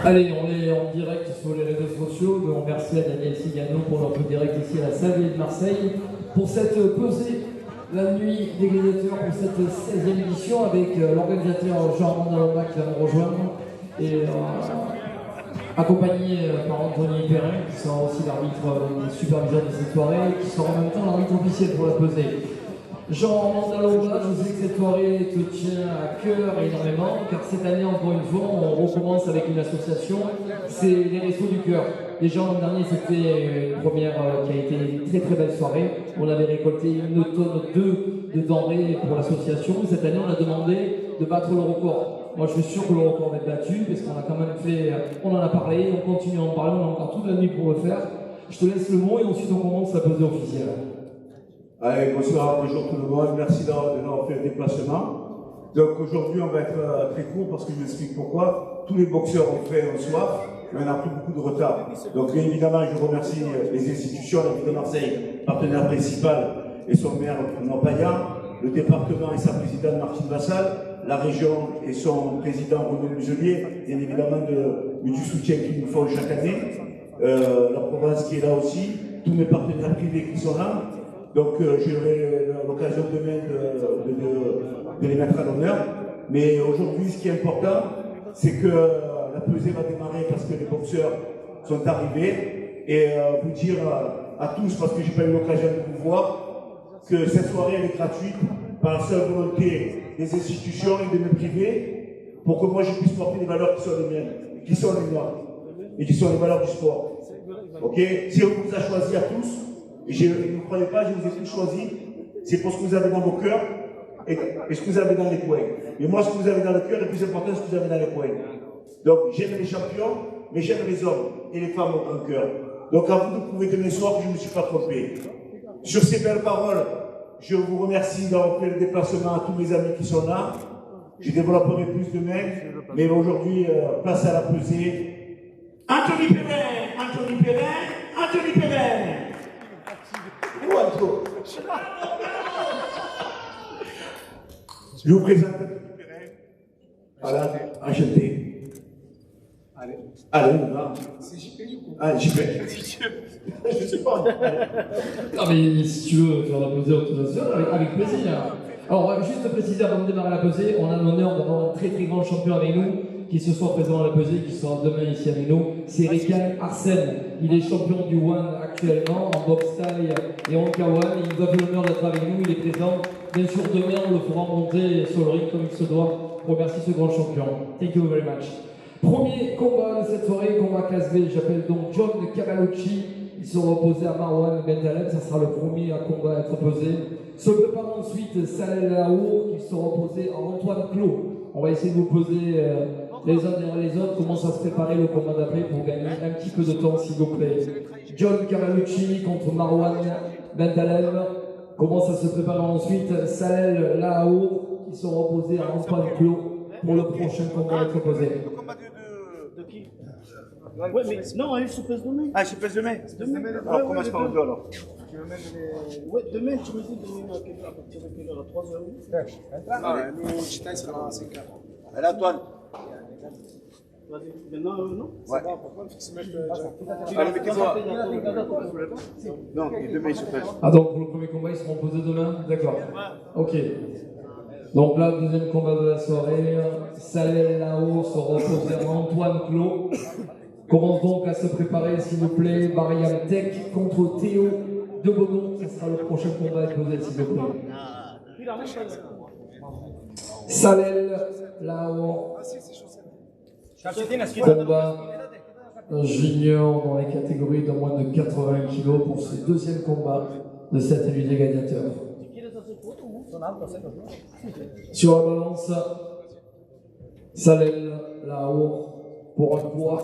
Allez, on est en direct sur les réseaux sociaux. On remercie à Daniel Cigano pour leur direct ici à la Salle de Marseille pour cette pesée la nuit des gladiateurs pour cette 16e édition avec l'organisateur Jean-Armand Dalomba qui va nous rejoindre et accompagné par Anthony Perrin qui sera aussi l'arbitre superviseur de cette soirée et qui sera en même temps l'arbitre officiel pour la pesée. Jean-Armand Dalomba, je sais que cette soirée te tient à cœur énormément, car cette année, encore une fois, on recommence avec une association, c'est les Restos du Cœur. Déjà l'an dernier, c'était une première qui a été une très très belle soirée. On avait récolté 1,2 tonnes de denrées pour l'association. Cette année, on a demandé de battre le record. Moi, je suis sûr que le record va être battu, parce qu'on a quand même fait, on en a parlé, on continue à en parler, on a encore toute la nuit pour le faire. Je te laisse le mot et ensuite on commence la pesée officielle. Allez, bonsoir, bonjour tout le monde, merci d'avoir fait le déplacement. Donc aujourd'hui on va être très court parce que je m'explique pourquoi. Tous les boxeurs ont fait un soir, mais on a pris beaucoup de retard. Donc bien évidemment je remercie les institutions, la ville de Marseille, partenaire principal et son maire Benoît Payan, le département et sa présidente Martine Vassal, la région et son président Renaud Muselier, bien évidemment du soutien qu'ils nous font chaque année, la province qui est là aussi, tous mes partenaires privés qui sont là. Donc j'aurai l'occasion demain de les mettre à l'honneur. Mais aujourd'hui, ce qui est important, c'est que la pesée va démarrer parce que les boxeurs sont arrivés. Et vous dire à tous, parce que je n'ai pas eu l'occasion de vous voir, que cette soirée elle est gratuite par la seule volonté des institutions et de mes privés pour que moi je puisse porter des valeurs qui sont les miennes, qui sont les noires et qui sont les valeurs du sport. Ok? Si on vous a choisi à tous, et ne croyez pas, je vous ai tous choisi, c'est pour ce que vous avez dans vos cœurs et ce que vous avez dans les coins. Mais moi, ce que vous avez dans le cœur est plus important que ce que vous avez dans les coins. Donc, j'aime les champions, mais j'aime les hommes et les femmes au grand cœur. Donc, à vous de prouver demain soir que je ne me suis pas trompé. Sur ces belles paroles, je vous remercie d'avoir fait le déplacement à tous mes amis qui sont là. Je développerai plus demain, mais aujourd'hui, place à la pesée. Anthony Perrin, Anthony Perrin, Anthony Perrin. Je vous présente Anthony Perrin. Voilà, enchanté. Allez, on va. C'est JP du coup. Ah, JP. Je sais pas. Non mais si tu veux faire la pesée avec plaisir. Alors juste préciser avant de démarrer la pesée, on a l'honneur d'avoir un très très grand champion avec nous qui se soit présent à la pesée, qui sera demain ici avec nous. C'est Rican Arsène. Il est champion du One actuellement en boxe taille et en K1. Il nous a fait l'honneur d'être avec nous, il est présent. Bien sûr demain on le fera monter sur le ring comme il se doit. Remercie ce grand champion. Thank you very much. Premier combat de cette soirée, combat classe B. J'appelle donc John Cavallucci. Ils seront opposés à Marwan Bentaleb, ça sera le premier à combat à être pesé. Se prépare ensuite Salel Laour qui sera opposé à Antoine Clos. On va essayer de vous peser les uns derrière les autres, commence à se préparer le combat d'après pour gagner un petit peu de temps s'il vous plaît. John Cavallucci contre Marwan Bentaleb. Commence à se préparer ensuite Salel Laour qui sera opposé à Antoine Clos pour le prochain combat à être posé. De qui? Ouais, mais non, il se pèse demain. Ah, je pèse demain. Alors, commence par un deux alors. Ouais, demain, tu me dis demain à partir de quelle heure? À 3h? Ah, nous, Chita, c'est à 5h. Allez, Antoine. Vas-y, maintenant, non? Ouais. Pourquoi il faut se mettre. Allez, mettez-moi. Non, demain, il se pèse. Ah donc pour le premier combat ils seront posés demain? D'accord. Ok. Donc là, deuxième combat de la soirée, Salel Lao sera opposé à Antoine Clos. Commence donc à se préparer, s'il vous plaît, Mariam Tech contre Théo de Bodon. Ce sera le prochain combat à être posé, s'il vous plaît. Salel Lao. Combat junior dans les catégories de moins de 80 kg pour ce deuxième combat de cette nuit des gladiateurs. Sur la balance, Salel Lao pour un poids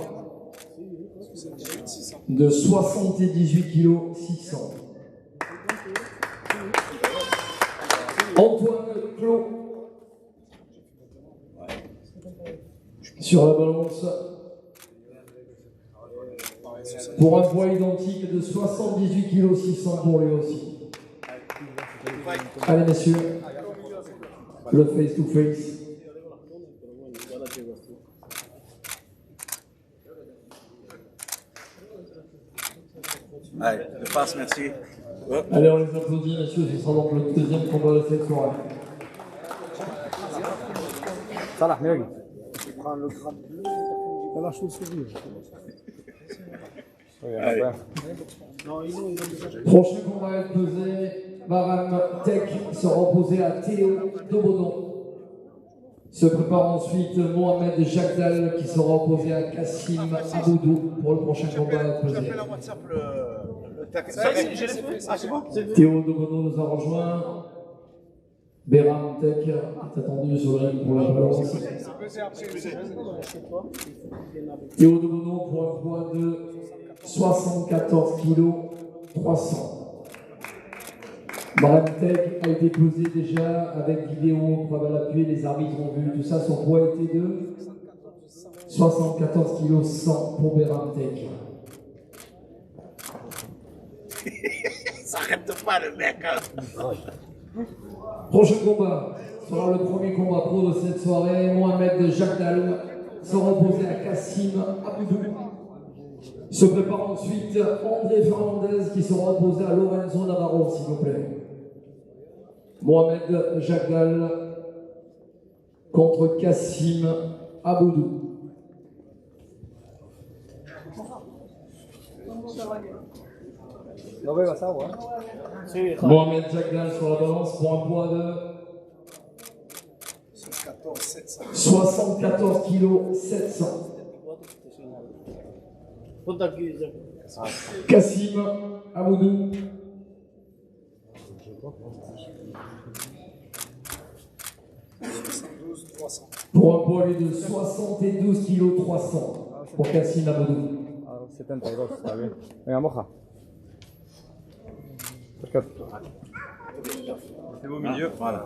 de 78 kg 600. Antoine Clos sur la balance pour un poids identique de 78 kg 600 pour lui aussi. Allez messieurs, le face to face. Allez, de passe, merci. Ouais. Allez, on les applaudit, messieurs, ce sera donc le deuxième combat de cette soirée. صلاح ناقي Il prend le grade bleu, il lâche le sourire. Non, il est déjà. Prochain combat à être pesé, Varam Tech sera opposé à Théo Dobodon. Se prépare ensuite Mohamed Jagdal qui sera opposé à Kassim Aboudou pour le prochain combat à être pesé. Théo Dobodon nous a rejoint. Varam Tech est attendu sur le ring pour la balance. Théo Dobodon pour un poids de 74 kg 300. Varam Tech a été pesé déjà avec vidéo, preuve à l'appui, les arbitres ont vu tout ça. Son poids était de 74 kg 100 pour Varam Tech. Ça arrête pas le mec. Prochain combat sera le premier combat pro de cette soirée. Mohamed Jagdal sera opposé à Kassim Aboudou. Se prépare ensuite André Fernandez qui sera opposé à Lorenzo Navarro, s'il vous plaît. Mohamed Jagdal contre Kassim Aboudou. No bebas agua. Mohamed Jagdal sur la balance pour un poids de 74 kg 700. Ponte aquí, ya. Kassim Aboudou. Pour un poids lui de 72 kg 300 pour Kassim Aboudou. 72, está bien. Venga, moja. Perfecto. C'est au milieu. Voilà.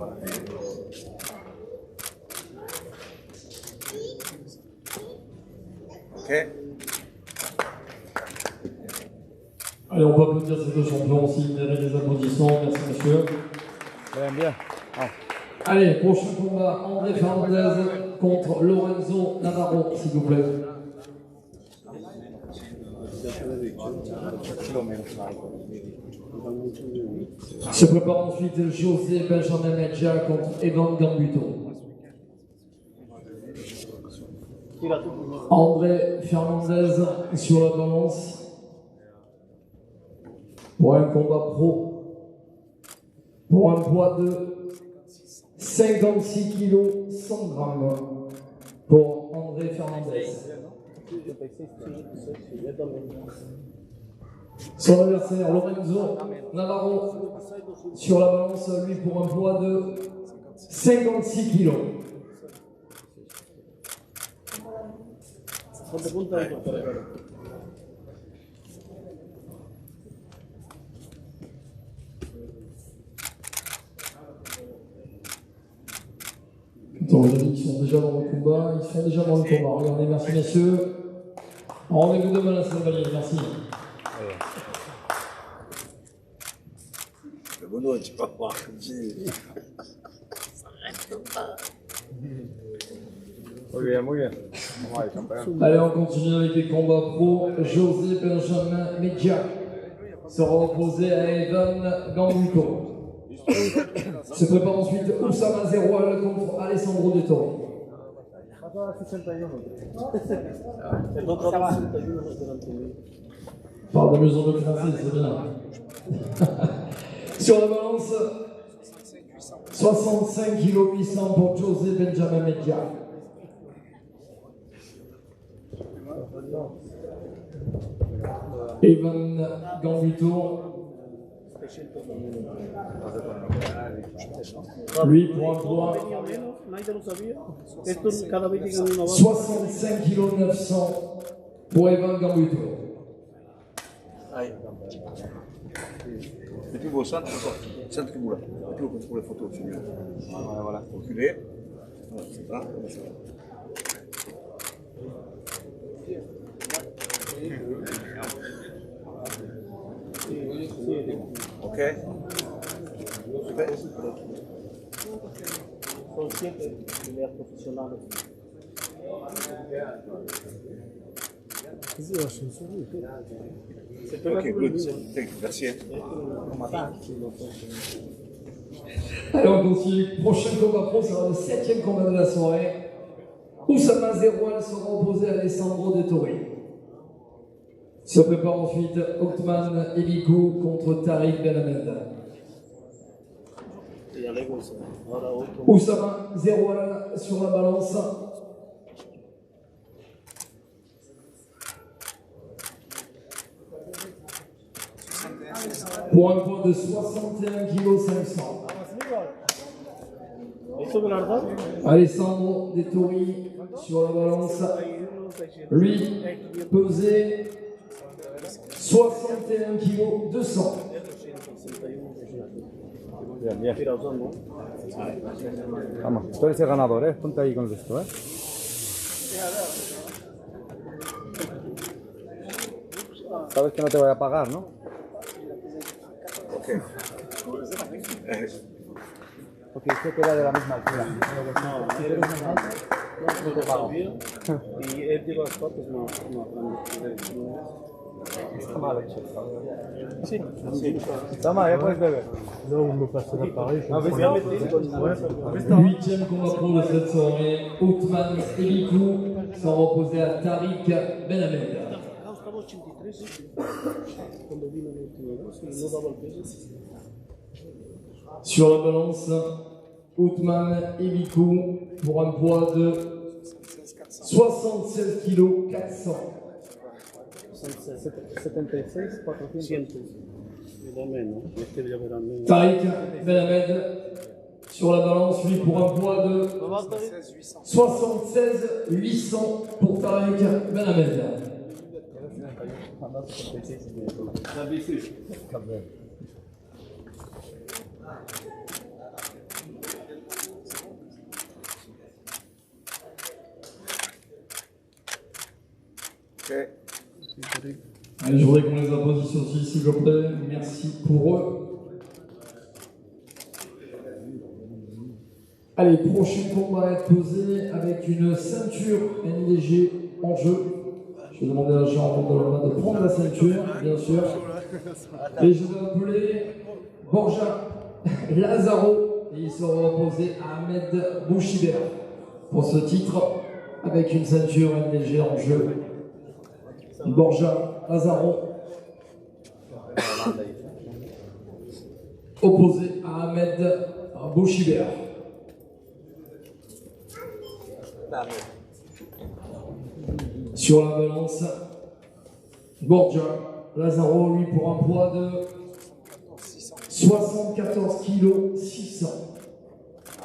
Ok. Allez, on peut applaudir ces deux champions aussi, méritent des applaudissements. Merci, monsieur. Bien, bien. Ah. Allez, prochain combat, André Fernandez contre Lorenzo Navarro, s'il vous plaît. Se prépare ensuite José Benjamin Medja contre Evan Gambuto. André Fernandez sur la balance pour un combat pro pour un poids de 56 kg 100 grammes pour André Fernandez. Son adversaire Lorenzo Navarro sur la balance, lui pour un poids de 56 kg. Ponte punta y corta. Attends, les amis qui sont déjà dans le combat, ils sont déjà dans le combat. Regardez, merci messieurs. Rendez-vous demain à Saint-Vallier, merci. Le bono, tu vas voir. Muy bien. Vamos ahí, campeón. Allez, on continue avec les combats pro. José Benjamin Medja sera opposé à Evan Gambuto. Se prépare ensuite Oussama Zeroual contre Alessandro De Toro. El otro va 61 delante de mí. Parle de maison de français, c'est bien. Sur la balance, 65 kg 800 pour José Benjamin Medja. Evan Gambuto, lui pour un poids Venía menos, nadie lo sabía. Esto cada vez llega una base. 65 kg 900 pour Evan Gambuto. Allez. C'est plus beau, centre qui boule. C'est plus beau pour les photos, c'est mieux. Voilà. Reculez. Voilà, c'est ça. Comme ça. Ok. Son 7 peleas profesionales. Ok, good. Thank you. Merci. Allez, on continue. Prochain combat pro sera le 7e combat de la soirée. Oussama Zeroual sera opposé à Alessandro De Torri. Se prépare ensuite Othman Elikou contre Tariq Ben Ahmed. Oussama Zeroual sur la balance. Pour un poids de 61 kg 500. Alessandro De Torri sur la balance. Lui, pesé 61 kg 200. Bien, bien. Vamos, tú eres el ganador, ¿eh? Ponte ahí con el resto, ¿eh? Sabes que no te voy a pagar, ¿no? Ok. Porque usted queda de la misma altura. Si eres más alto, no te pago. Y él lleva las patas más Está mal hecho. Sí. Toma, ya puedes beber. Là, on me passera pareil. Ah, mais Huitième combat pro de cette soirée, Othman Elikou sera opposé à Tariq Ben Ahmed. Stavo 83 quando vino l'ultimo corso, non dava il peso. Sur la balance, Othman Elikou pour un poids de 76 kg 400. 76, 400. 100. E da meno, mettevi a veramente. Tariq Ben Ahmed sur la balance, lui pour un poids de 76 800 pour Tariq Ben Ahmed. Ok. Allez, je voudrais qu'on les applaudisse aussi, s'il vous plaît. Merci pour eux. Allez, prochain combat à être posé avec une ceinture NDG en jeu. Je vais demander à Jean de prendre la ceinture, bien sûr. Et je vais appeler Borja Lazaro. Et il sera opposé à Ahmed Bouchibert pour ce titre avec une ceinture NDG en jeu. Borja Lazaro opposé à Ahmed Bouchibert. Sur la balance, Borja Lazaro, lui, pour un poids de 74 kg 600.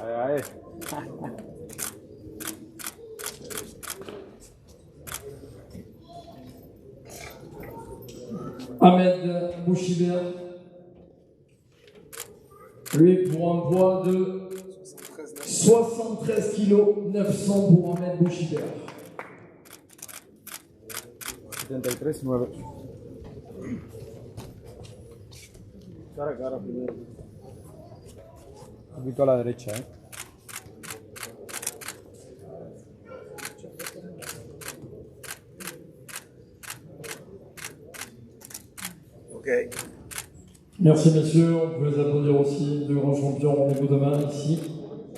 Allez, allez. Ahmed Bouchibert, lui, pour un poids de 73 kg 900 pour Ahmed Bouchibert. 73, 9. Cara a cara primero. Un poquito a la derecha, ¿eh? Ok. Merci messieurs, on peut les applaudir aussi, deux grands champions rendez-vous demain ici,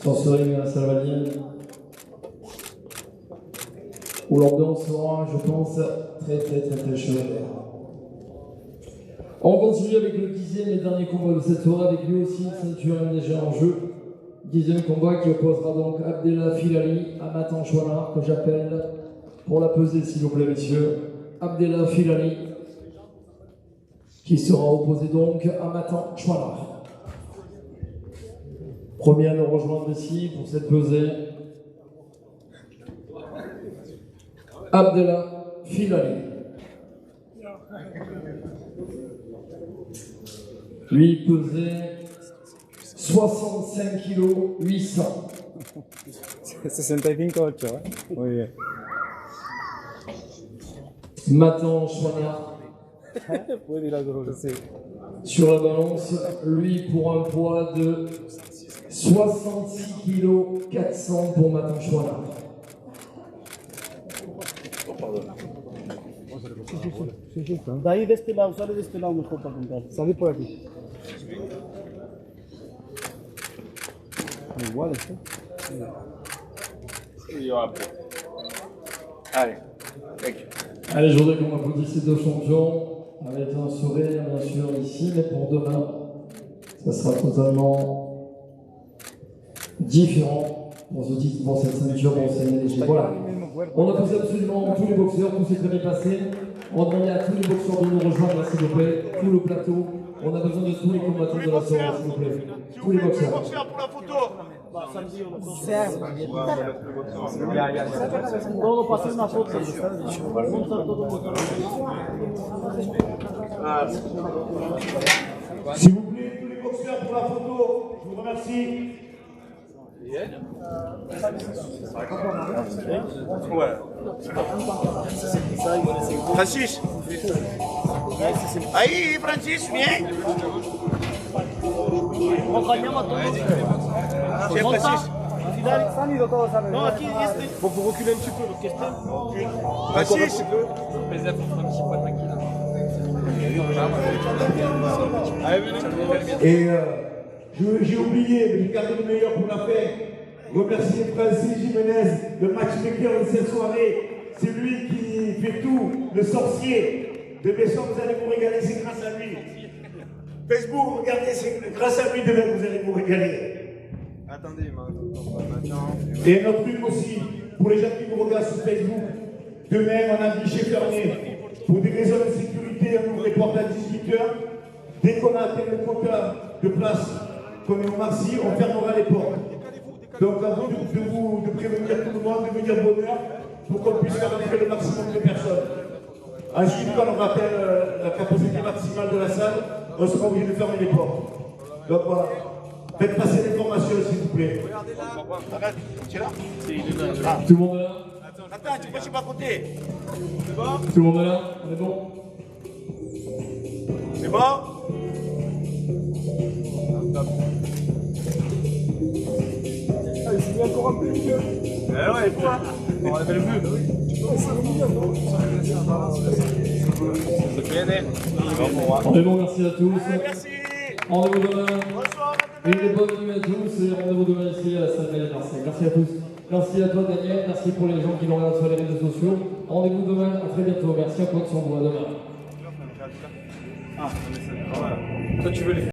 Sancerine à Salvalier, où l'ambiance sera, je pense, très chaude. On continue avec le 10e et dernier combat de cette soirée, avec lui aussi une ceinture MDG en jeu. 10e combat qui opposera donc Abdellah Filali à Matan Chouana, que j'appelle pour la pesée s'il vous plaît messieurs. Abdellah Filali, qui sera opposé donc à Matan Chouana. Premier à nous rejoindre ici pour cette pesée, Abdellah Filali. Lui pesait 65 kg 800. 65-8, ¿eh? Muy bien. Matan Chouana. Puede ir a algo así. Sur la balance, lui pour un poids de 66 kg 400 pour Matan Chouana. Oh, pardon. Sí, sí, claro. De ahí de este lado, sale de este lado mejor para contar. Salí por aquí. Igual esto. Allez, mec. Allez, je voudrais qu'on applaudisse ces deux champions avec un sourire, bien sûr, ici, mais pour demain, ça sera totalement différent pour ce titre, pour cette ceinture, pour ces léger. Voilà. On a posé absolument tous les boxeurs, tout s'est très bien passé. On demandait à tous les boxeurs de nous rejoindre, s'il vous plaît, tout le plateau. On a besoin de tous les combattants de la soirée, s'il vous plaît. Tous les boxeurs. Pour la photo. Todo pasé una foto. S'il vous plaît, tous les boxeurs pour la photo, je vous remercie. Francis. Ahí, Francis, viens. Acompañamos a todos. Tiens, Francis. Han ido todos alrededor. No, aquí este. Bon, faut reculer un petit peu, porque este. Francis. Et j'ai oublié, mais j'ai gardé le meilleur pour la fin. Remercier Francis Jiménez, le matchmaker de cette soirée. C'est lui qui fait tout, le sorcier. Demain soir, vous allez vous régaler, c'est grâce à lui. Facebook, regardez, c'est grâce à lui demain, vous allez vous régaler. Attendez, maintenant. Et notre pub aussi, pour les gens qui nous regardent sur Facebook, demain on a un guichet fermé. Pour des raisons de sécurité, on ouvre les portes à 18h. Dès qu'on a atteint le quota de place qu'on est au Marcy, on fermera les portes. Donc à vous de prévenir tout le monde, de venir bonne heure, pour qu'on puisse faire entrer le maximum de personnes. Ensuite, quand on rappelle la capacité maximale de la salle, on sera obligé de fermer les portes. Donc voilà. Faites passer l'information, s'il vous plaît. Arrête, tu es là? Tout le monde est là? Attends, tu ne peux pas compter. C'est bon? Tout le monde est là? On est bon? C'est bon? Ah, il est encore un peu mieux. Ouais, quoi? On avait le but. On est bon, merci à tous. Merci. Rendez-vous demain. Bonsoir. Une bonne nuit à tous et rendez-vous demain ici à la salle Gaël Marseille. Merci à tous. Merci à toi Daniel, merci pour les gens qui nous regardent sur les réseaux sociaux. Rendez-vous demain, à très bientôt. Merci à toi de son bois, à demain. Toi, tu veux les